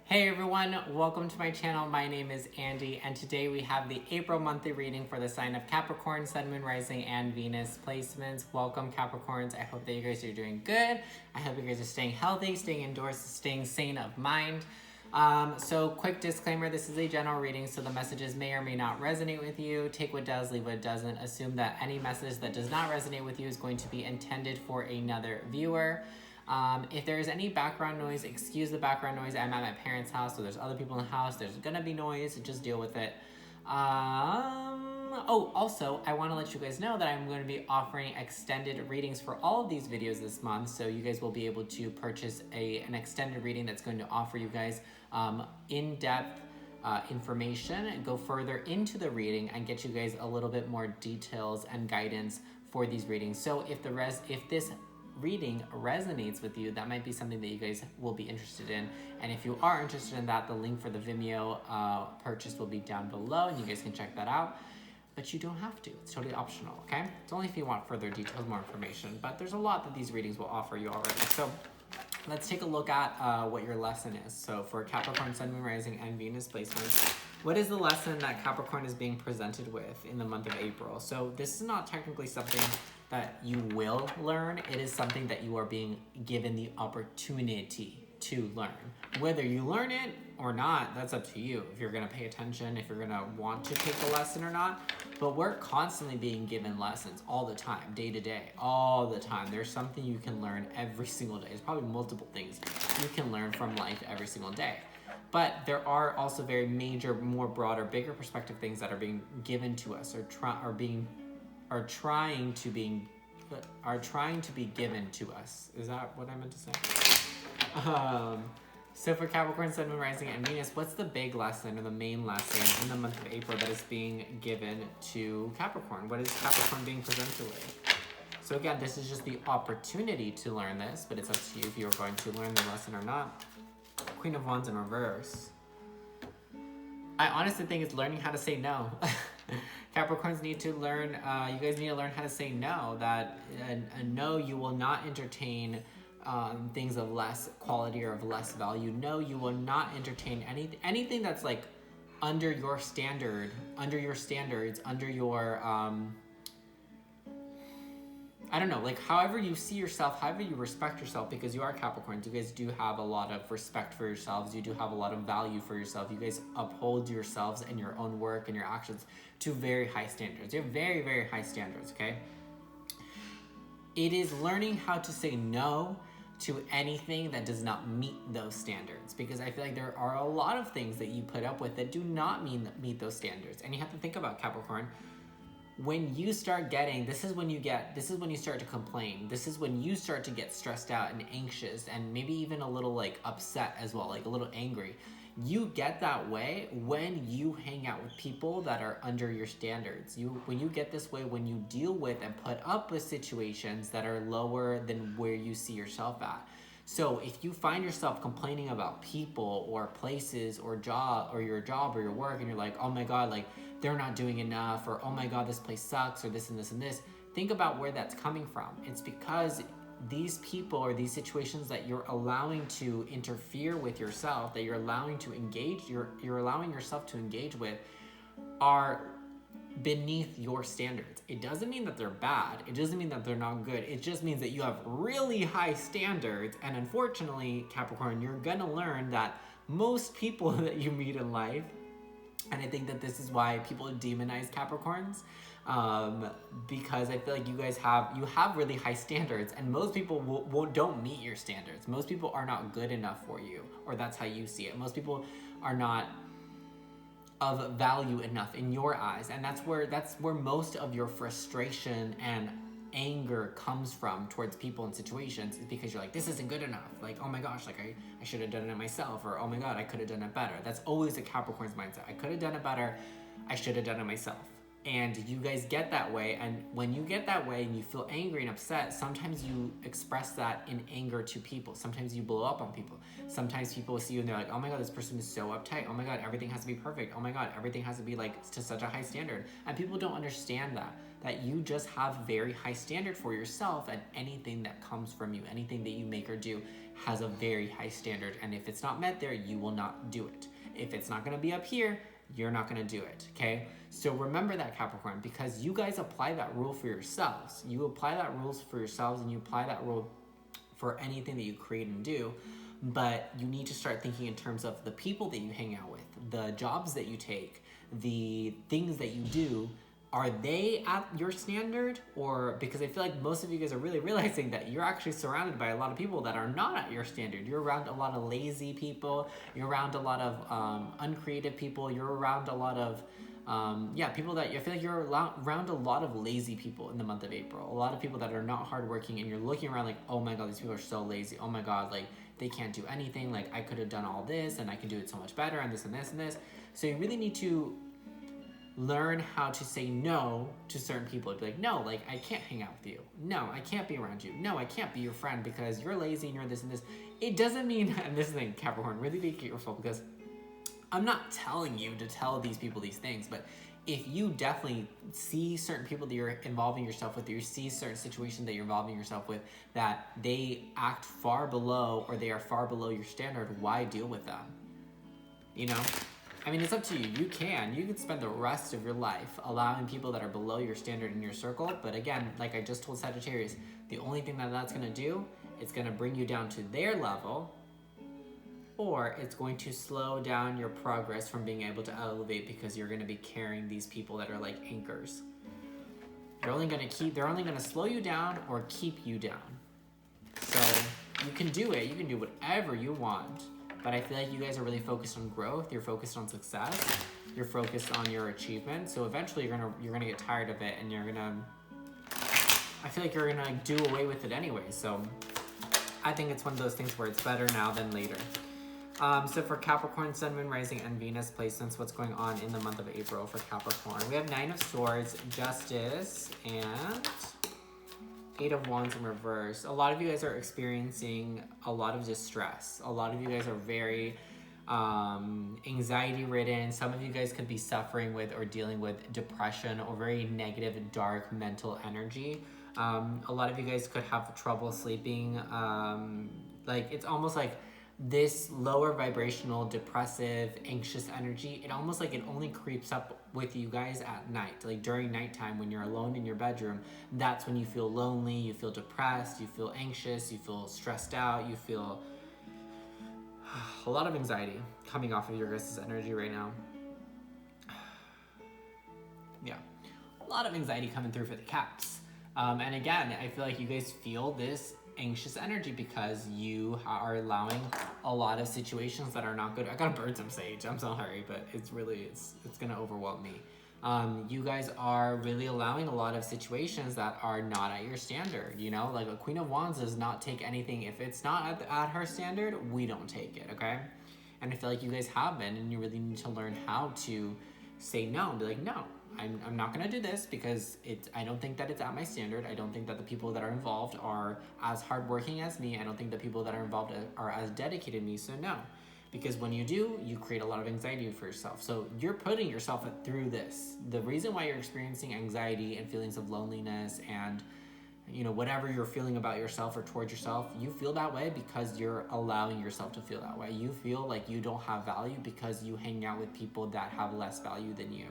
Hey everyone, welcome to my channel. My name is Andy, and today we have the April monthly reading for the sign of Capricorn, Sun, Moon, Rising, and Venus placements. Welcome Capricorns. I hope that you guys are doing good. I hope you guys are staying healthy, staying indoors, staying sane of mind. So quick disclaimer, this is a general reading, so the messages may or may not resonate with you. Take what does, leave what doesn't. Assume that any message that does not resonate with you is going to be intended for another viewer. If there's any background noise, excuse the background noise. I'm at my parents' house, so there's other people in the house. There's gonna be noise, just deal with it. Oh, also, I want to let you guys know that I'm going to be offering extended readings for all of these videos this month, so you guys will be able to purchase an extended reading that's going to offer you guys in-depth information and go further into the reading and get you guys a little bit more details and guidance for these readings. So if this reading resonates with you, that might be something that you guys will be interested in. And if you are interested in that, the link for the Vimeo purchase will be down below, and you guys can check that out. But you don't have to. It's totally optional, okay? It's only if you want further details, more information. But there's a lot that these readings will offer you already. So let's take a look at what your lesson is. So for Capricorn, Sun, Moon, Rising, and Venus placements, what is the lesson that Capricorn is being presented with in the month of April? So this is not technically something that you will learn. It is something that you are being given the opportunity to learn. Whether you learn it or not, that's up to you. If you're gonna pay attention, if you're gonna want to take the lesson or not. But we're constantly being given lessons all the time, day to day, all the time. There's something you can learn every single day. There's probably multiple things you can learn from life every single day. But there are also very major, more broader, bigger perspective things that are being given to us, or trying to be given to us. Is that what I meant to say? So for Capricorn, Sun, Moon, Rising, and Venus, what's the big lesson or the main lesson in the month of April that is being given to Capricorn? What is Capricorn being presented with? So again, this is just the opportunity to learn this, but it's up to you if you're going to learn the lesson or not. Queen of Wands in reverse. I honestly think it's learning how to say no. Capricorns need to learn, you guys need to learn how to say no. That a no, you will not entertain things of less quality or of less value. No, you will not entertain anything that's like under your standard, under your standards, under your, I don't know, like however you see yourself, however you respect yourself, because you are Capricorns, you guys do have a lot of respect for yourselves, you do have a lot of value for yourself, you guys uphold yourselves and your own work and your actions to very high standards. You have very, very high standards, okay? It is learning how to say no to anything that does not meet those standards, because I feel like there are a lot of things that you put up with that do not meet those standards. And you have to think about, Capricorn, when you start getting, this is when you start to complain. This is when you start to get stressed out and anxious and maybe even a little like upset as well, like a little angry. You get that way when you hang out with people that are under your standards. When you get this way, when you deal with and put up with situations that are lower than where you see yourself at. So if you find yourself complaining about people or places or your job or your work, and you're like, oh my God, like they're not doing enough, or oh my God, this place sucks, or this and this and this, think about where that's coming from. It's because these people or these situations that you're allowing to interfere with yourself, that you're allowing to engage, you're allowing yourself to engage with, are beneath your standards. It doesn't mean that they're bad. It doesn't mean that they're not good. It just means that you have really high standards. And unfortunately, Capricorn, you're gonna learn that most people that you meet in life, and I think that this is why people demonize Capricorns, because I feel like you have really high standards, and most people don't meet your standards. Most people are not good enough for you, or that's how you see it. Most people are not of value enough in your eyes, and that's where most of your frustration and anger comes from towards people and situations, is because you're like, this isn't good enough. Like, oh my gosh, like I should have done it myself, or oh my God, I could have done it better. That's always a Capricorn's mindset. I could have done it better. I should have done it myself. And you guys get that way, and when you get that way and you feel angry and upset, sometimes you express that in anger to people. Sometimes you blow up on people. Sometimes people see you and they're like, oh my God, this person is so uptight. Oh my God, everything has to be perfect. Oh my God, everything has to be like to such a high standard. And people don't understand that you just have very high standard for yourself, and anything that comes from you, anything that you make or do, has a very high standard, and if it's not met there, you will not do it. If it's not going to be up here, you're not going to do it, okay? So remember that, Capricorn, because you guys apply that rule for yourselves. You apply that rules for yourselves, and you apply that rule for anything that you create and do, but you need to start thinking in terms of the people that you hang out with, the jobs that you take, the things that you do. Are they at your standard? Or, because I feel like most of you guys are really realizing that you're actually surrounded by a lot of people that are not at your standard. You're around a lot of lazy people. You're around a lot of uncreative people. You're around a lot of, people that, I feel like you're around a lot of lazy people in the month of April. A lot of people that are not hardworking, and you're looking around like, oh my God, these people are so lazy. Oh my God, like they can't do anything. Like I could have done all this and I can do it so much better and this and this and this. So you really need to learn how to say no to certain people. It'd be like, no, like I can't hang out with you. No, I can't be around you. No, I can't be your friend because you're lazy and you're this and this. It doesn't mean, and this thing, Capricorn, really be careful, because I'm not telling you to tell these people these things, but if you definitely see certain people that you're involving yourself with, or you see certain situations that you're involving yourself with, that they act far below, or they are far below your standard, why deal with them? You know? I mean, it's up to you. You can spend the rest of your life allowing people that are below your standard in your circle. But again, like I just told Sagittarius, the only thing that that's going to do, it's going to bring you down to their level, or it's going to slow down your progress from being able to elevate, because you're going to be carrying these people that are like anchors. They're only going to slow you down or keep you down. So you can do it. You can do whatever you want. But I feel like you guys are really focused on growth. You're focused on success. You're focused on your achievement. So eventually you're gonna get tired of it, and I feel like you're gonna do away with it anyway. So I think it's one of those things where it's better now than later. So for Capricorn, Sun, Moon, Rising, and Venus placements, what's going on in the month of April for Capricorn? We have 9 of Swords, Justice, and 8 of Wands in reverse. A lot of you guys are experiencing a lot of distress. A lot of you guys are very anxiety ridden. Some of you guys could be suffering with or dealing with depression or very negative, dark mental energy. A lot of you guys could have trouble sleeping. Like it's almost like this lower vibrational, depressive, anxious energy, it almost like it only creeps up with you guys at night. Like during nighttime when you're alone in your bedroom, that's when you feel lonely, you feel depressed, you feel anxious, you feel stressed out, you feel a lot of anxiety coming off of your guys' energy right now. Yeah, a lot of anxiety coming through for the Caps. And again, I feel like you guys feel this anxious energy because you are allowing a lot of situations that are not good. I gotta burn some sage, I'm sorry, but it's gonna overwhelm me. You guys are really allowing a lot of situations that are not at your standard, you know? Like a Queen of Wands does not take anything. If it's not at her standard, we don't take it, okay? And I feel like you guys have been, and you really need to learn how to say no and be like, no, I'm not gonna do this because I don't think that it's at my standard. I don't think that the people that are involved are as hardworking as me. I don't think the people that are involved are as dedicated as me, so no. Because when you do, you create a lot of anxiety for yourself. So you're putting yourself through this. The reason why you're experiencing anxiety and feelings of loneliness and whatever you're feeling about yourself or towards yourself, you feel that way because you're allowing yourself to feel that way. You feel like you don't have value because you hang out with people that have less value than you.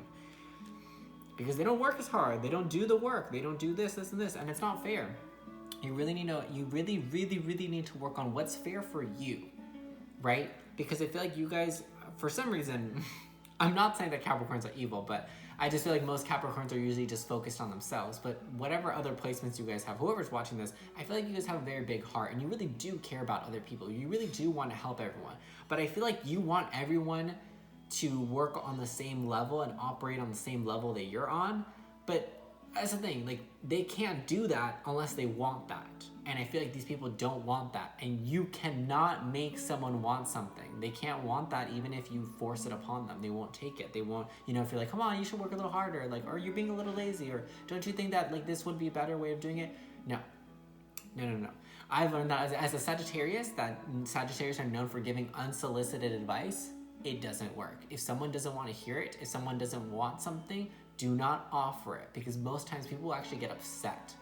Because they don't work as hard, they don't do the work, they don't do this, and this, and it's not fair. You really need to work on what's fair for you, right? Because I feel like you guys, for some reason, I'm not saying that Capricorns are evil, but I just feel like most Capricorns are usually just focused on themselves. But whatever other placements you guys have, whoever's watching this, I feel like you guys have a very big heart, and you really do care about other people. You really do want to help everyone. But I feel like you want everyone to work on the same level and operate on the same level that you're on, but that's the thing, like they can't do that unless they want that, and I feel like these people don't want that, and you cannot make someone want something. They can't want that even if you force it upon them. They won't take it. They won't, if you're like, come on, you should work a little harder, like, or you're being a little lazy, or don't you think that like this would be a better way of doing it? No. I've learned that as a Sagittarius, that Sagittarius are known for giving unsolicited advice. It doesn't work. If someone doesn't want to hear it, if someone doesn't want something, do not offer it, because most times people actually get upset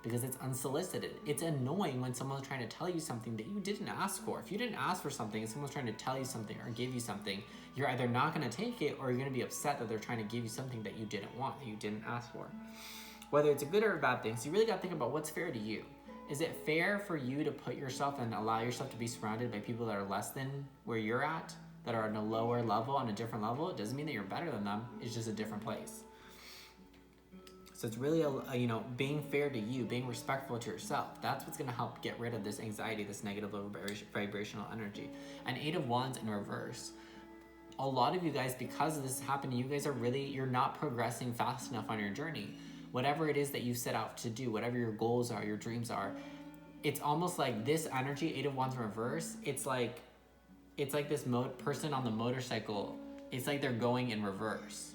because it's unsolicited. It's annoying when someone's trying to tell you something that you didn't ask for. If you didn't ask for something and someone's trying to tell you something or give you something, you're either not going to take it or you're going to be upset that they're trying to give you something that you didn't want, that you didn't ask for. Whether it's a good or a bad thing. So you really got to think about what's fair to you. Is it fair for you to put yourself and allow yourself to be surrounded by people that are less than where you're at, that are on a lower level, on a different level? It doesn't mean that you're better than them. It's just a different place. So it's really, being fair to you, being respectful to yourself. That's what's going to help get rid of this anxiety, this negative vibrational energy. And 8 of Wands in reverse. A lot of you guys, because this is happening, you guys are you're not progressing fast enough on your journey. Whatever it is that you set out to do, whatever your goals are, your dreams are, it's almost like this energy, 8 of Wands in reverse, it's like this person on the motorcycle, it's like they're going in reverse.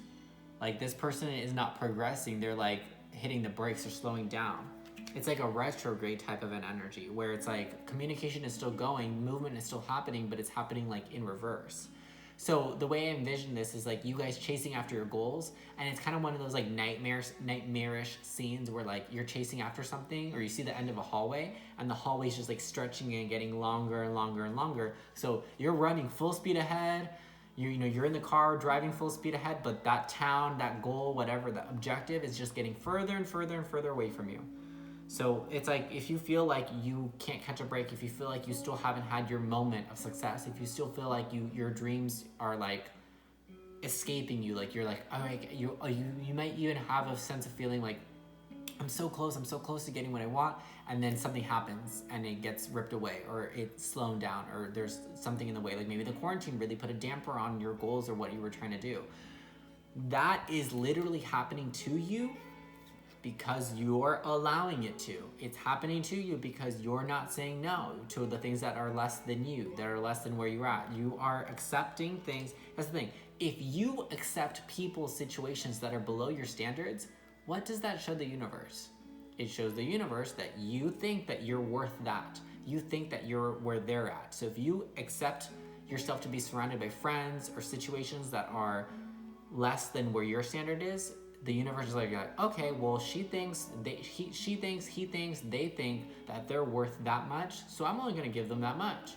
Like this person is not progressing, they're like hitting the brakes or slowing down. It's like a retrograde type of an energy where it's like communication is still going, movement is still happening, but it's happening like in reverse. So the way I envision this is like you guys chasing after your goals, and it's kind of one of those like nightmarish scenes where like you're chasing after something, or you see the end of a hallway and the hallway's just like stretching and getting longer and longer and longer. So you're running full speed ahead. You're in the car driving full speed ahead, but that town, that goal, whatever the objective is just getting further and further and further away from you. So it's like if you feel like you can't catch a break, if you feel like you still haven't had your moment of success, if you still feel like your dreams are like escaping you, like you're like, oh, you might even have a sense of feeling like I'm so close to getting what I want, and then something happens and it gets ripped away, or it's slowed down, or there's something in the way, like maybe the quarantine really put a damper on your goals or what you were trying to do. That is literally happening to you because you're allowing it to. It's happening to you because you're not saying no to the things that are less than you, that are less than where you're at. You are accepting things. That's the thing. If you accept people, situations that are below your standards, what does that show the universe? It shows the universe that you think that you're worth that. You think that you're where they're at. So if you accept yourself to be surrounded by friends or situations that are less than where your standard is, the universe is like, okay, well, he thinks, they think that they're worth that much, so I'm only gonna give them that much.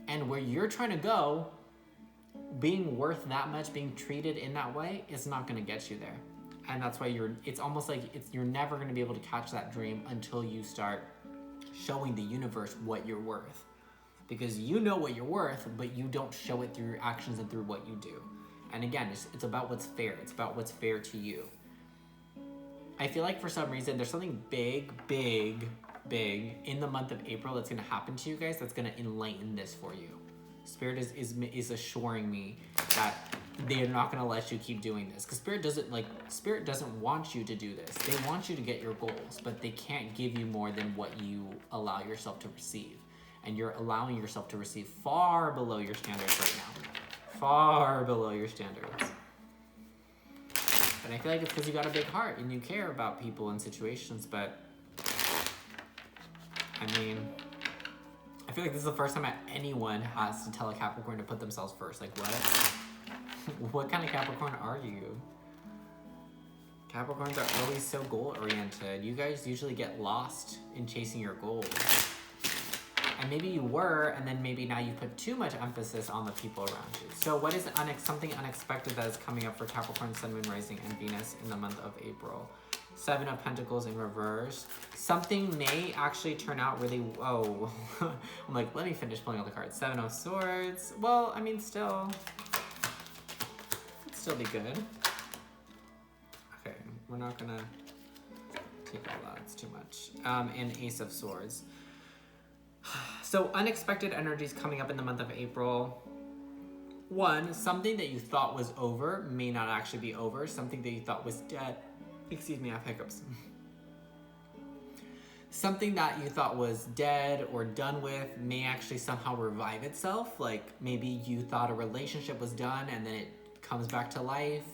And where you're trying to go, being worth that much, being treated in that way, is not gonna get you there. And that's why it's almost like you're never gonna be able to catch that dream until you start showing the universe what you're worth. Because you know what you're worth, but you don't show it through your actions and through what you do. And again, it's about what's fair. It's about what's fair to you. I feel like for some reason, there's something big in the month of April that's gonna happen to you guys that's gonna enlighten this for you. Spirit is assuring me that they are not gonna let you keep doing this. Because Spirit doesn't want you to do this. They want you to get your goals, but they can't give you more than what you allow yourself to receive. And you're allowing yourself to receive far below your standards right now. Far below your standards. And I feel like it's because you got a big heart and you care about people and situations, but I mean, I feel like this is the first time anyone has to tell a Capricorn to put themselves first. Like, what? What kind of Capricorn are you? Capricorns are always so goal-oriented. You guys usually get lost in chasing your goals. And maybe you were, and then maybe now you put too much emphasis on the people around you. So what is something unexpected that is coming up for Capricorn, Sun, Moon, Rising, and Venus in the month of April? 7 of Pentacles in reverse. Something may actually turn out really, whoa. I'm like, let me finish pulling all the cards. 7 of Swords. Well, I mean, still, it'd still be good. Okay, we're not gonna take all that, it's too much. And Ace of Swords. So unexpected energies coming up in the month of April. 1, something that you thought was over may not actually be over. Something that you thought was dead. Excuse me, I have hiccups. Something that you thought was dead or done with may actually somehow revive itself. Like maybe you thought a relationship was done and then it comes back to life.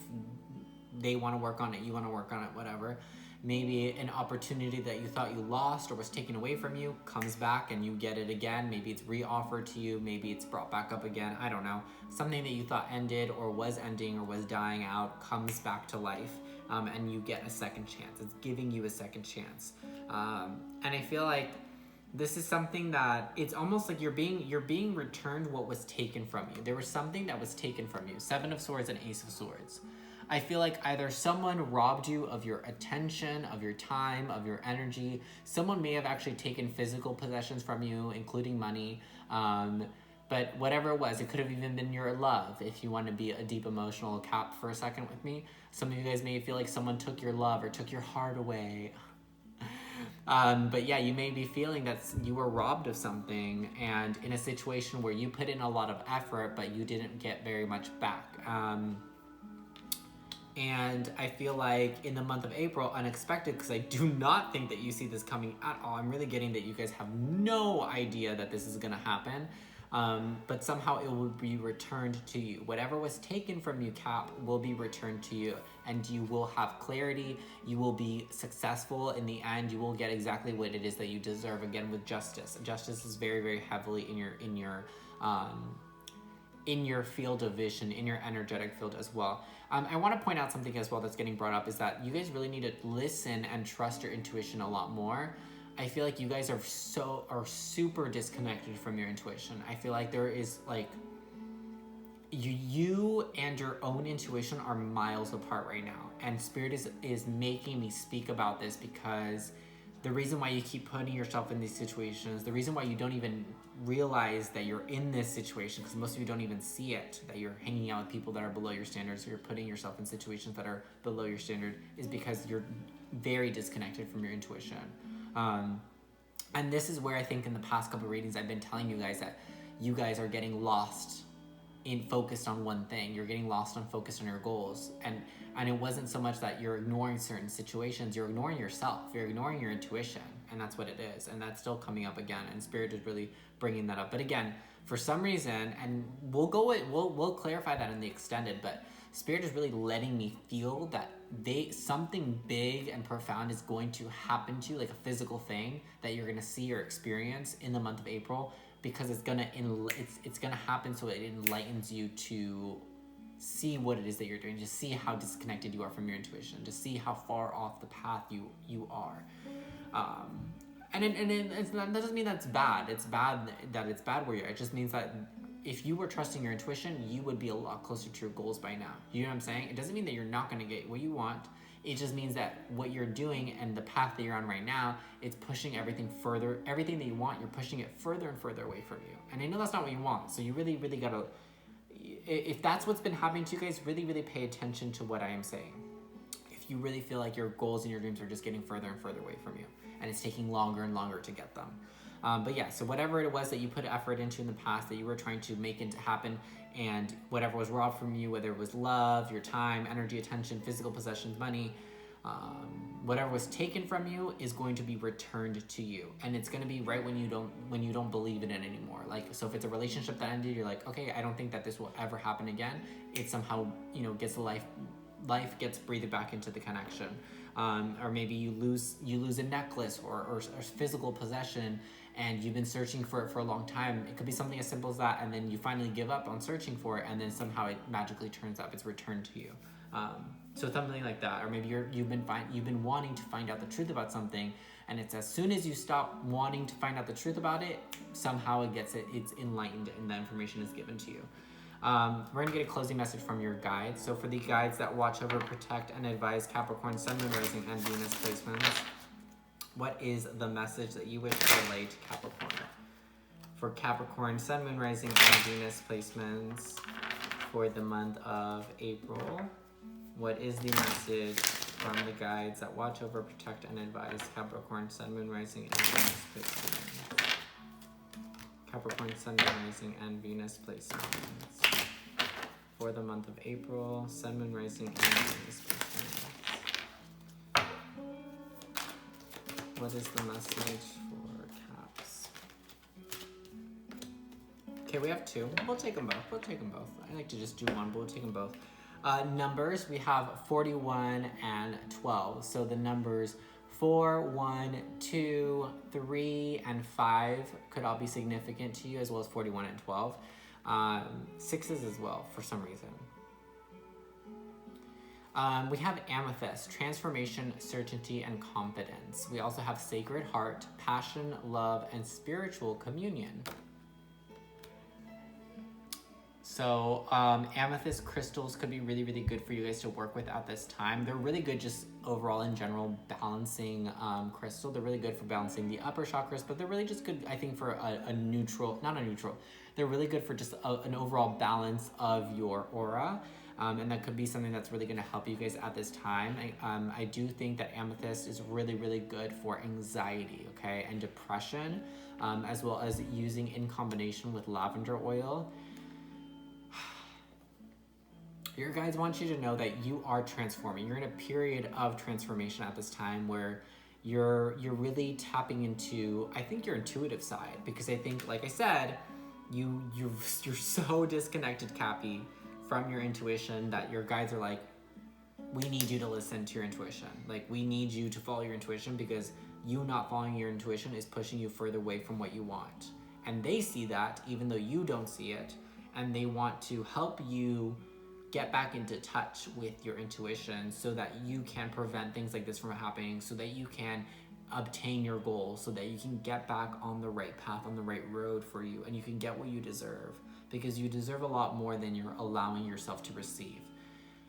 They want to work on it, you want to work on it, whatever. Maybe an opportunity that you thought you lost or was taken away from you comes back and you get it again. Maybe it's re-offered to you. Maybe it's brought back up again. I don't know. Something that you thought ended or was ending or was dying out comes back to life. and you get a second chance. It's giving you a second chance. And I feel like this is something that it's almost like you're being returned what was taken from you. There was something that was taken from you. 7 of Swords and Ace of Swords. I feel like either someone robbed you of your attention, of your time, of your energy. Someone may have actually taken physical possessions from you, including money. But whatever it was, it could have even been your love. If you want to be a deep emotional Cap for a second with me, some of you guys may feel like someone took your love or took your heart away. But yeah, you may be feeling that you were robbed of something, and in a situation where you put in a lot of effort, but you didn't get very much back. And I feel like in the month of April, unexpected, because I do not think that you see this coming at all. I'm really getting that you guys have no idea that this is going to happen. But somehow it will be returned to you. Whatever was taken from you, Cap, will be returned to you. And you will have clarity. You will be successful in the end. You will get exactly what it is that you deserve. Again, with justice. Justice is very, very heavily in your field of vision, in your energetic field as well. I want to point out something as well that's getting brought up, is that you guys really need to listen and trust your intuition a lot more. I feel like you guys are super disconnected from your intuition. I feel like there is like you and your own intuition are miles apart right now, and Spirit is making me speak about this because the reason why you keep putting yourself in these situations, the reason why you don't even realize that you're in this situation, because most of you don't even see it, that you're hanging out with people that are below your standards, or you're putting yourself in situations that are below your standard, is because you're very disconnected from your intuition. And this is where I think in the past couple of readings I've been telling you guys that you guys are getting lost in focused on one thing. You're getting lost on focused on your goals, and it wasn't so much that you're ignoring certain situations, you're ignoring yourself, you're ignoring your intuition, and that's what it is. And that's still coming up again, and Spirit is really bringing that up. But again, for some reason, and we'll clarify that in the extended, but Spirit is really letting me feel that something big and profound is going to happen to you, like a physical thing that you're going to see or experience in the month of April, because it's gonna happen, so it enlightens you to see what it is that you're doing, to see how disconnected you are from your intuition, to see how far off the path you are. And that doesn't mean that's bad. It's bad that it's bad where you're. It just means that if you were trusting your intuition, you would be a lot closer to your goals by now. You know what I'm saying? It doesn't mean that you're not going to get what you want. It just means that what you're doing and the path that you're on right now, it's pushing everything further. Everything that you want, you're pushing it further and further away from you. And I know that's not what you want. So you really, really got to, if that's what's been happening to you guys, really, really pay attention to what I am saying. If you really feel like your goals and your dreams are just getting further and further away from you, and it's taking longer and longer to get them. But yeah, so whatever it was that you put effort into in the past, that you were trying to make it happen, and whatever was robbed from you, whether it was love, your time, energy, attention, physical possessions, money, whatever was taken from you is going to be returned to you. And it's going to be right when you don't believe in it anymore. Like, so if it's a relationship that ended, you're like, okay, I don't think that this will ever happen again. It somehow, gets life gets breathed back into the connection. Or maybe you lose a necklace or physical possession, and you've been searching for it for a long time. It could be something as simple as that, and then you finally give up on searching for it, and then somehow it magically turns up, it's returned to you. So something like that. Or maybe you've been wanting to find out the truth about something, and it's as soon as you stop wanting to find out the truth about it, somehow it's enlightened and the information is given to you. We're gonna get a closing message from your guides. So for the guides that watch over, protect, and advise Capricorn, Sun, Moon, Rising, and Venus placements, what is the message that you wish to relay to Capricorn? For Capricorn, Sun, Moon, Rising, and Venus placements for the month of April, what is the message from the guides that watch over, protect, and advise Capricorn, Sun, Moon, Rising, and Venus placements? Capricorn, Sun, Moon, Rising, and Venus placements for the month of April, Sun, Moon, Rising, and Venus placements. What is the message for Caps? Okay, we have two. We'll take them both. I like to just do one, but we'll take them both. Numbers, we have 41 and 12. So the numbers 4, 1, 2, 3, and 5 could all be significant to you, as well as 41 and 12. 6s as well, for some reason. We have Amethyst, transformation, certainty, and confidence. We also have Sacred Heart, passion, love, and spiritual communion. So amethyst crystals could be really, really good for you guys to work with at this time. They're really good just overall in general balancing crystal. They're really good for balancing the upper chakras, but they're really just good, I think, for a neutral, not a neutral, they're really good for just an overall balance of your aura. And that could be something that's really going to help you guys at this time. I do think that amethyst is really, really good for anxiety, okay, and depression, as well as using in combination with lavender oil. Your guides want you to know that you are transforming. You're in a period of transformation at this time where you're really tapping into, I think, your intuitive side, because I think, like I said, you're so disconnected, Cappy, from your intuition that your guides are like, we need you to listen to your intuition. Like, we need you to follow your intuition, because you not following your intuition is pushing you further away from what you want. And they see that even though you don't see it, and they want to help you get back into touch with your intuition so that you can prevent things like this from happening, so that you can obtain your goals, so that you can get back on the right path, on the right road for you, and you can get what you deserve, because you deserve a lot more than you're allowing yourself to receive.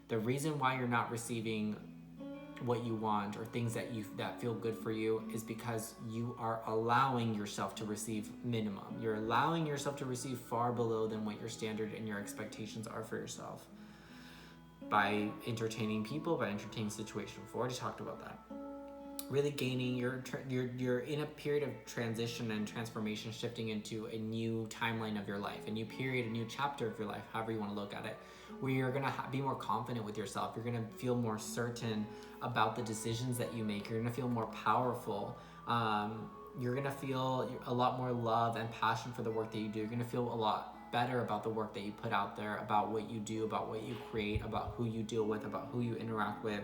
The reason why you're not receiving what you want or things that feel good for you is because you are allowing yourself to receive minimum. You're allowing yourself to receive far below than what your standard and your expectations are for yourself, by entertaining people, by entertaining situations. We've already talked about that. Really gaining, you're in a period of transition and transformation, shifting into a new timeline of your life, a new period, a new chapter of your life, however you want to look at it, where you're going to be more confident with yourself. You're going to feel more certain about the decisions that you make. You're going to feel more powerful. You're going to feel a lot more love and passion for the work that you do. You're going to feel a lot better about the work that you put out there, about what you do, about what you create, about who you deal with, about who you interact with.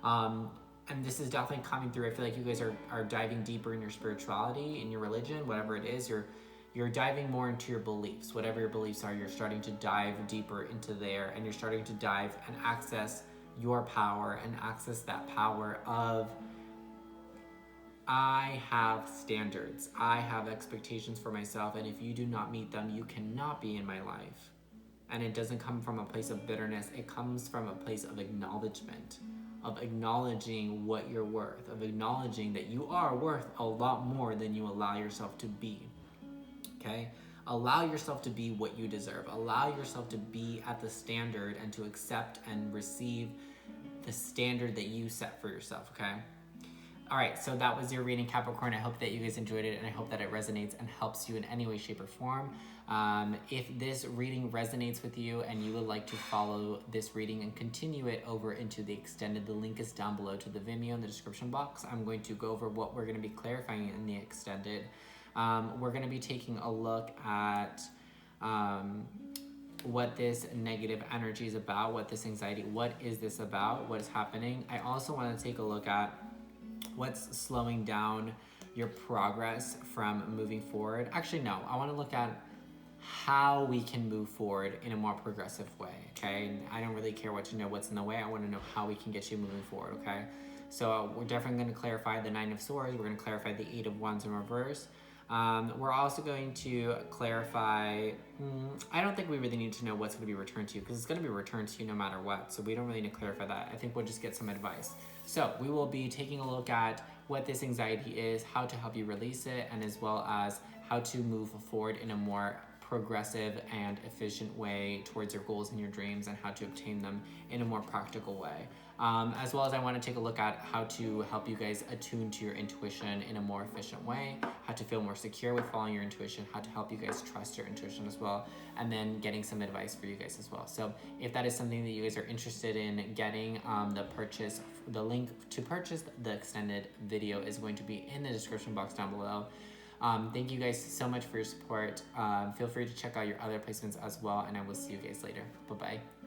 And this is definitely coming through. I feel like you guys are diving deeper in your spirituality, in your religion, whatever it is. You're diving more into your beliefs. Whatever your beliefs are, you're starting to dive deeper into there, and you're starting to dive and access your power, and access that power of, I have standards. I have expectations for myself, and if you do not meet them, you cannot be in my life. And it doesn't come from a place of bitterness. It comes from a place of acknowledgement, of acknowledging what you're worth, of acknowledging that you are worth a lot more than you allow yourself to be, okay? Allow yourself to be what you deserve. Allow yourself to be at the standard and to accept and receive the standard that you set for yourself, okay? All right, so that was your reading, Capricorn. I hope that you guys enjoyed it, and I hope that it resonates and helps you in any way, shape, or form. If this reading resonates with you and you would like to follow this reading and continue it over into the extended, the link is down below to the Vimeo in the description box. I'm going to go over what we're going to be clarifying in the extended. We're going to be taking a look at what this negative energy is about, what this anxiety, what is this about, what is happening. I also want to take a look at what's slowing down your progress from moving forward. Actually, no, I want to look at how we can move forward in a more progressive way, okay? And I don't really care what to know what's in the way. I want to know how we can get you moving forward, okay? So we're definitely going to clarify the 9 of Swords. We're going to clarify the 8 of Wands in reverse. We're also going to clarify, I don't think we really need to know what's going to be returned to you, because it's going to be returned to you no matter what. So we don't really need to clarify that. I think we'll just get some advice. So we will be taking a look at what this anxiety is, how to help you release it, and as well as how to move forward in a more progressive and efficient way towards your goals and your dreams, and how to obtain them in a more practical way. As well as I want to take a look at how to help you guys attune to your intuition in a more efficient way, how to feel more secure with following your intuition, how to help you guys trust your intuition as well, and then getting some advice for you guys as well. So if that is something that you guys are interested in getting, the link to purchase the extended video is going to be in the description box down below. Thank you guys so much for your support. Feel free to check out your other placements as well, and I will see you guys later. Bye-bye.